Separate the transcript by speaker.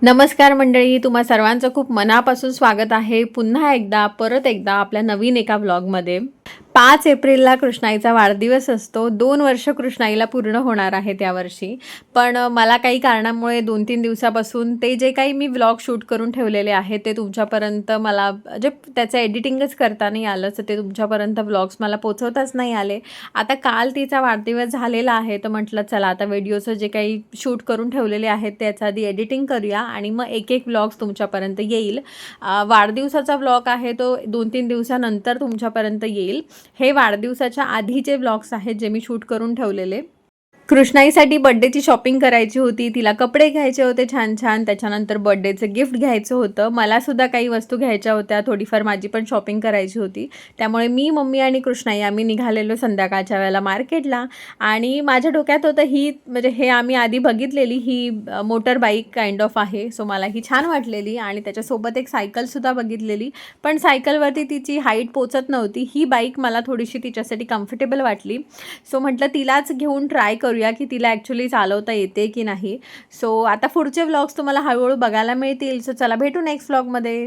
Speaker 1: नमस्कार मंडळी, तुम्हा सर्वांचं खूप मनापासून स्वागत आहे पुन्हा एकदा परत एकदा आपल्या नवीन एका व्लॉगमध्ये। 5 एप्रिलला कृष्णाईचा वाढदिवस असतो। 2 वर्ष कृष्णाईला पूर्ण होणार आहेत यावर्षी। पण मला काही कारणामुळे 2-3 दिवसापासून ते जे काही मी व्लॉग शूट करून ठेवलेले आहेत ते तुमच्यापर्यंत मला म्हणजे त्याचं एडिटिंगच करता नाही आलं, तर ते तुमच्यापर्यंत व्लॉग्स मला पोहोचवताच नाही आले। आता काल तिचा वाढदिवस झालेला आहे, तर म्हटलं चला आता व्हिडिओचं जे काही शूट करून ठेवलेले आहेत त्याचं आधी एडिटिंग करूया आणि मग एक व्लॉग्स तुमच्यापर्यंत येईल। वाढदिवसाचा व्लॉग आहे तो 2-3 दिवसानंतर तुमच्यापर्यंत येईल। हे वाढदिवसाच्या आधीचे व्लॉग्स आहेत जे मी शूट करून ठेवलेले। कृष्णाईसाठी बर्थडेची शॉपिंग करायची होती, तिला कपडे घ्यायचे होते छान-छान, त्याच्यानंतर बर्थडेचं गिफ्ट घ्यायचं होतं। मला सुद्धा काही वस्तू घ्यायच्या होत्या, थोडीफार माझी पण शॉपिंग करायची होती। त्यामुळे मी, मम्मी आणि कृष्णाई आम्ही निघालेलो संध्याकाळच्या वेळेला मार्केटला आणि माझ्या डोक्यात होतं ही म्हणजे हे आम्ही आधी बघितलेली ही मोटर बाईक काइंड ऑफ आहे। सो मला ही छान वाटलेली आणि त्याच्यासोबत एक सायकलसुद्धा बघितलेली, पण सायकलवरती तिची हाईट पोचत नव्हती। ही बाईक मला थोडीशी तिच्यासाठी कम्फर्टेबल वाटली। सो म्हटलं तिलाच घेऊन ट्राय करूया की तिला ॲक्च्युली चालवता येते की नाही। सो आता पुढचे व्लॉग्स तुम्हाला हळूहळू बघायला मिळतील। सो चला भेटू नेक्स्ट व्लॉगमध्ये।